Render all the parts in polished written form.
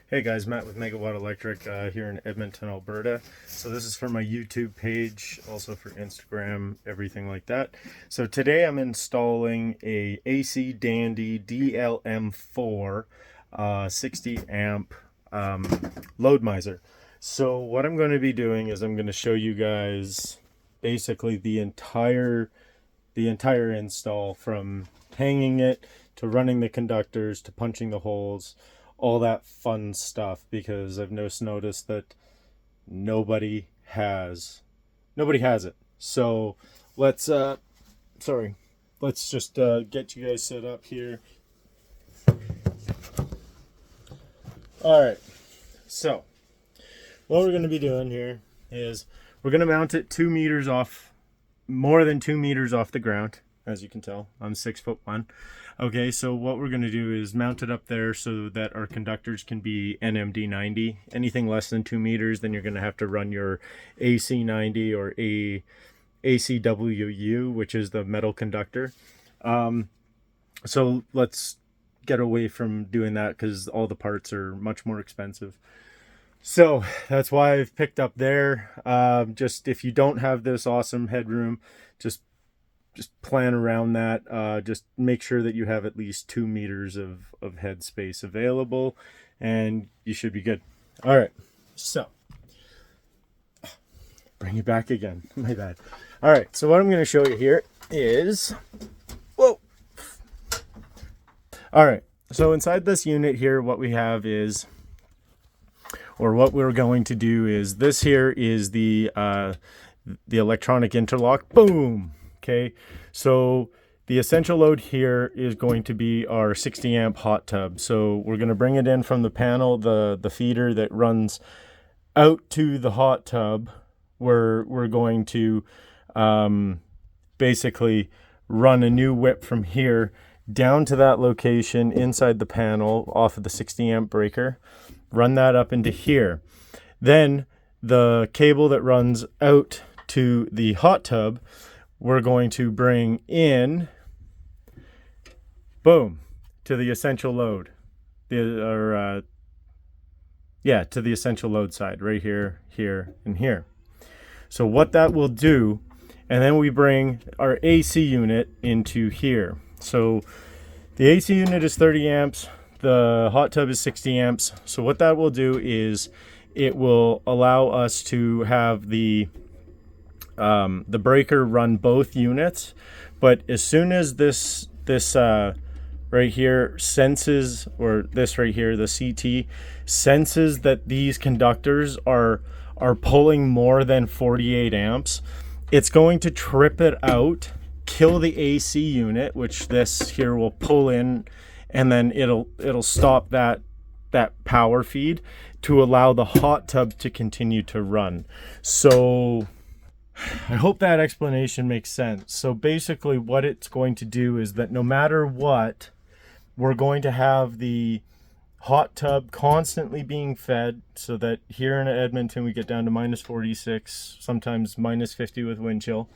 Hey guys, Matt with Megawatt Electric here in Edmonton, Alberta. So this is for my YouTube page, also for Instagram, everything like that. So today I'm installing a AC Dandy DLM4 60 amp load miser. So what I'm going to be doing is I'm going to show you guys basically the entire install, from hanging it to running the conductors to punching the holes, all that fun stuff, because I've noticed that nobody has it. So let's let's just get you guys set up here. All right, so what we're going to be doing here is we're going to mount it 2 meters off, more than 2 meters off the ground. As you can tell, I'm 6'1". Okay, so what we're going to do is mount it up there so that our conductors can be NMD 90. Anything less than 2 meters, then you're going to have to run your AC 90 or ACWU, which is the metal conductor. So let's get away from doing that because all the parts are much more expensive. So that's why I've picked up there. Just if you don't have this awesome headroom, just plan around that. Just make sure that you have at least 2 meters of head space available, and you should be good. All right, so bring it back again. My bad. All right, so what I'm going to show you here is, whoa. All right, so inside this unit here, what we have is, or what we're going to do is, this here is the electronic interlock. Boom. Okay, so the essential load here is going to be our 60 amp hot tub. So we're going to bring it in from the panel, the feeder that runs out to the hot tub. We're going to basically run a new whip from here down to that location inside the panel off of the 60 amp breaker, run that up into here. Then the cable that runs out to the hot tub, we're going to bring in, boom, to the essential load, to the essential load side, right here, here, and here. So what that will do, and then we bring our AC unit into here. So the AC unit is 30 amps, the hot tub is 60 amps. So what that will do is it will allow us to have the breaker run both units. But as soon as this right here senses, or this right here, the CT senses that these conductors are pulling more than 48 amps, it's going to trip it out, kill the AC unit, which this here will pull in, and then it'll stop that power feed to allow the hot tub to continue to run. So I hope that explanation makes sense. So basically what it's going to do is that no matter what, we're going to have the hot tub constantly being fed, so that here in Edmonton we get down to minus 46, sometimes minus 50 with wind chill.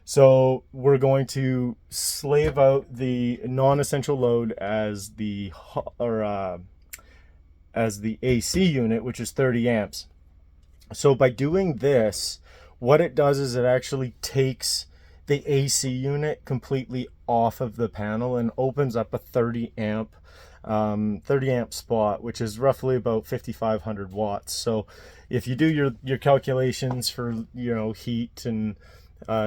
So we're going to slave out the non-essential load as the AC unit, which is 30 amps. So by doing this, what it does is it actually takes the AC unit completely off of the panel and opens up a 30 amp spot, which is roughly about 5,500 watts. So if you do your calculations for, heat and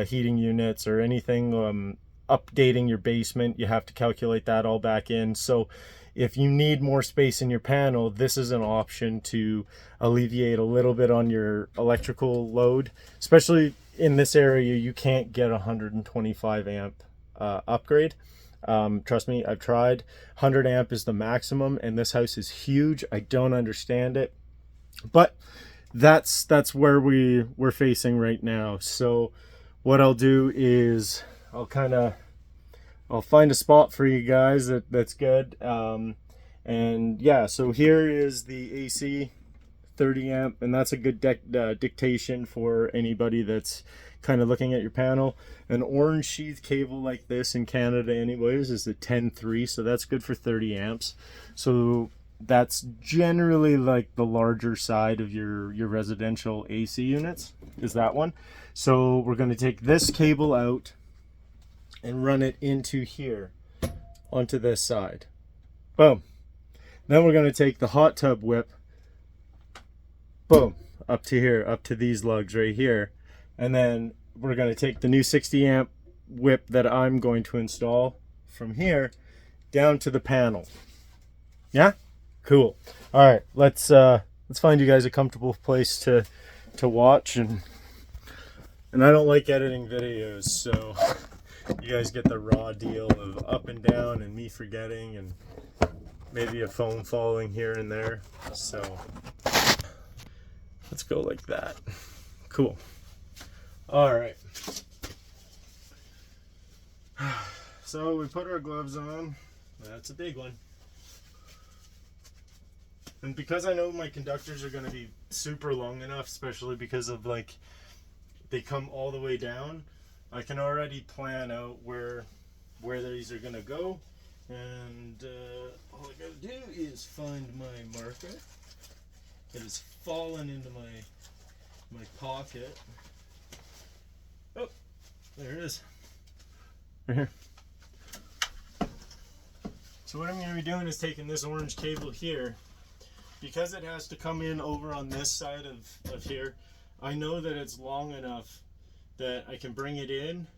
heating units or anything, updating your basement, you have to calculate that all back in. So if you need more space in your panel, this is an option to alleviate a little bit on your electrical load. Especially in this area, you can't get a 125 amp upgrade. Trust me, I've tried. 100 amp is the maximum, and this house is huge. I don't understand it, but that's where we're facing right now. So what I'll do is I'll find a spot for you guys that's good. And yeah, so here is the AC 30 amp, and that's a good dictation for anybody that's kind of looking at your panel. An orange sheath cable like this in Canada anyways is a 10.3, so that's good for 30 amps. So That's generally like the larger side of your residential AC units, is that one. So we're going to take this cable out and run it into here, onto this side. Boom. Then we're going to take the hot tub whip, boom, up to here, up to these lugs right here. And then we're going to take the new 60 amp whip that I'm going to install from here down to the panel. Yeah? Cool. All right, let's find you guys a comfortable place to watch, and I don't like editing videos, so you guys get the raw deal of up and down and me forgetting and maybe a phone falling here and there. So let's go like that. Cool. All right. So we put our gloves on. That's a big one. And because I know my conductors are going to be super long enough, especially because of like they come all the way down, I can already plan out where these are going to go. And all I got to do is find my marker. It has fallen into my pocket. Oh, there it is. Right here. So what I'm going to be doing is taking this orange cable here. Because it has to come in over on this side of here, I know that it's long enough that I can bring it in,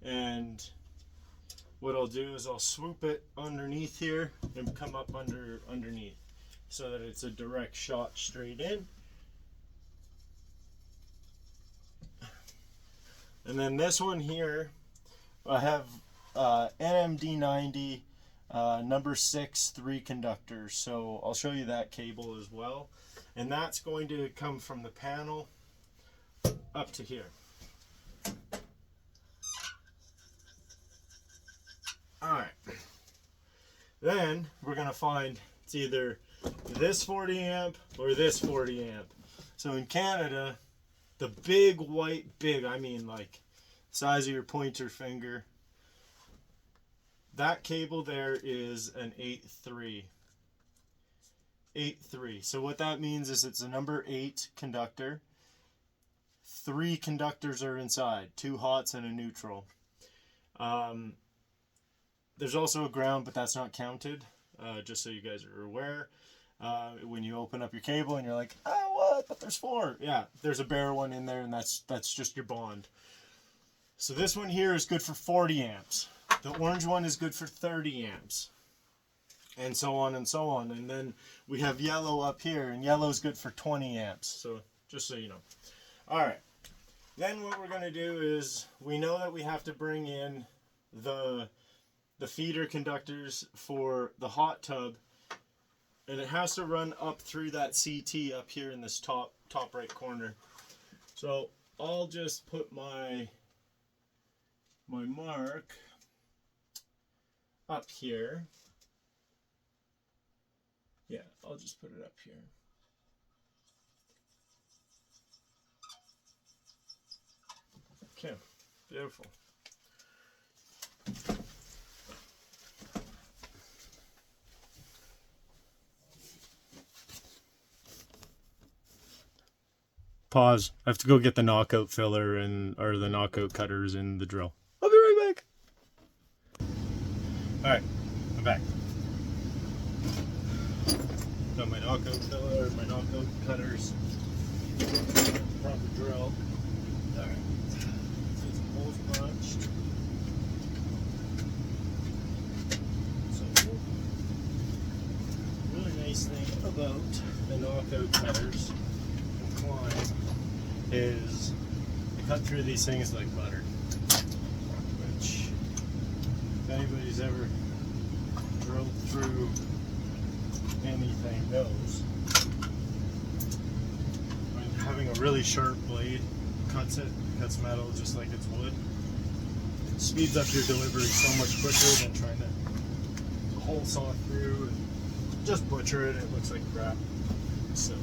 and what I'll do is I'll swoop it underneath here and come up underneath so that it's a direct shot straight in. And then this one here, I have NMD90 number 6 3 conductors, so I'll show you that cable as well, and that's going to come from the panel up to here. Alright, then we're going to find it's either this 40 amp or this 40 amp. So in Canada, the big white, I mean like size of your pointer finger, that cable there is an 8-3. 8-3. So what that means is it's a number 8 conductor. 3 conductors are inside, 2 hots and a neutral. There's also a ground, but that's not counted, just so you guys are aware. When you open up your cable and you're like, oh, what? But there's 4. Yeah, there's a bare one in there, and that's just your bond. So this one here is good for 40 amps. The orange one is good for 30 amps, and so on and so on. And then we have yellow up here, and yellow is good for 20 amps. So just so you know. All right. Then what we're going to do is we know that we have to bring in the feeder conductors for the hot tub, and it has to run up through that CT up here in this top right corner. So I'll just put my mark up here. Yeah, I'll just put it up here. Okay, beautiful. Pause. I have to go get the knockout filler or the knockout cutters in the drill. I'll be right back. Alright, I'm back. Got my knockout filler, my knockout cutters, proper drill. Alright, so it's holes punched. So, really nice thing about the knockout cutters and Klein is they cut through these things like butter. Which, if anybody's ever drilled through anything knows, when having a really sharp blade cuts metal just like it's wood. It speeds up your delivery so much quicker than trying to hole saw through and just butcher it. It looks like crap. So.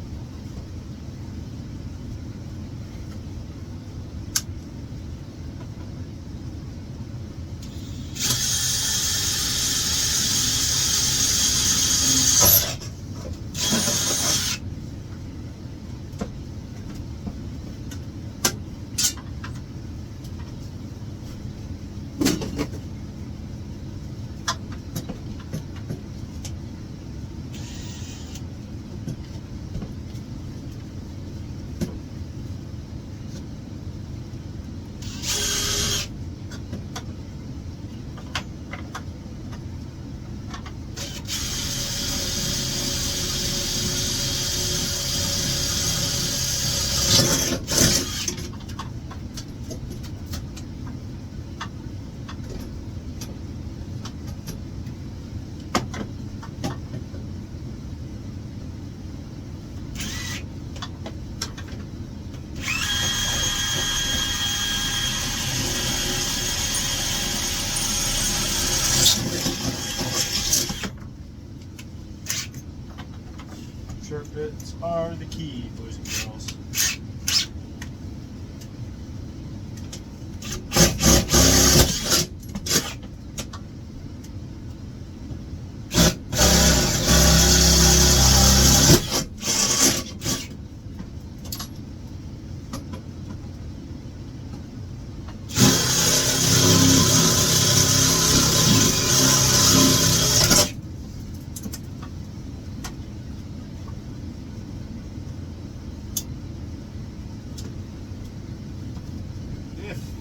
Sharp bits are the key, boys and girls.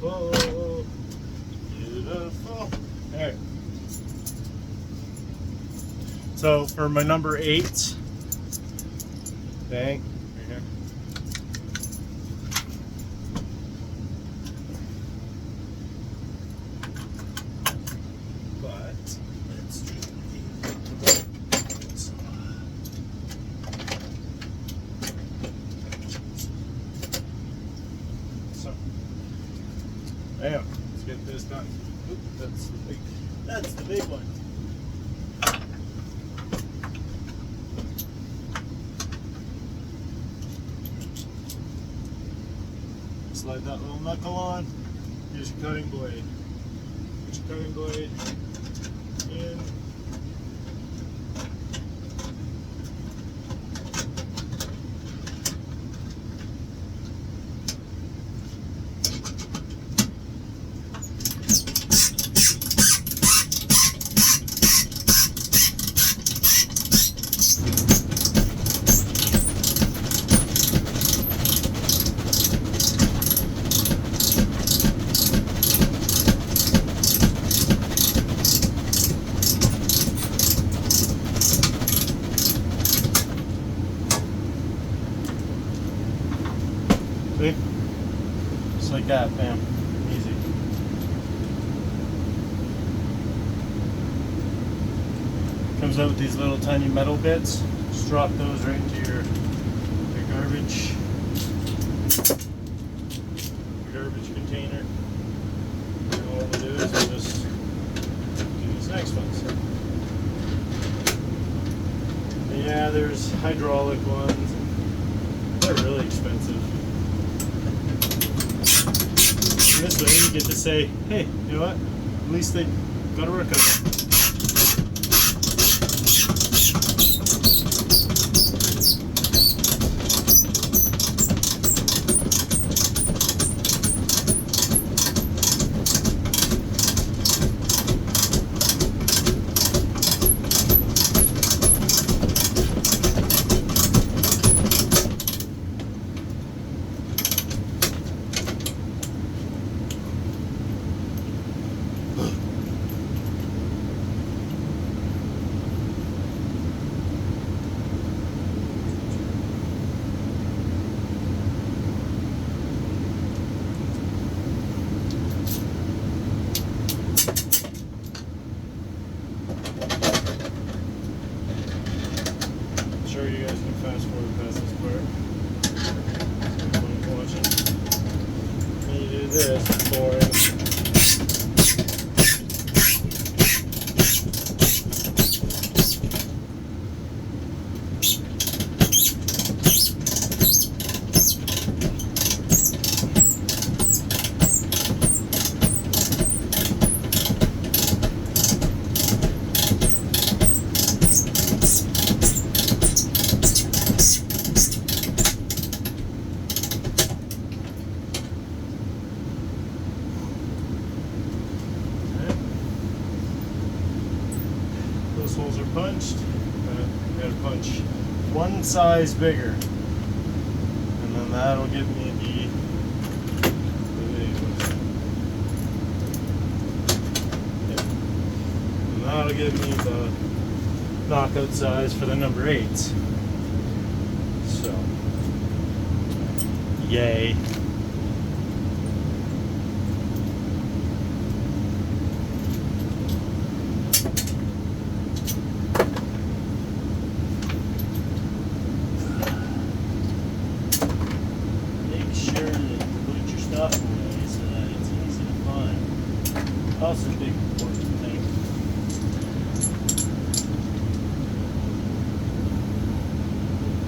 Beautiful, beautiful. Alright. So for my number 8, bang, right here. But let's do so. Bam, let's get this done. Oop, that's the big one. Slide that little knuckle on. Here's your cutting blade. Put your cutting blade in. See? Just like that, bam. Easy. Comes out with these little tiny metal bits. Just drop those right into your garbage container. And all we'll do is we'll just do these next ones. And yeah, there's hydraulic ones. They're really expensive. And this way you get to say, hey, you know what? At least they got a work on it. Sure you guys can fast forward past this part. So I'm watching. And you do this before those holes are punched. You gotta punch one size bigger, and then that'll give me the and that'll give me the knockout size for the number 8s. So, yay.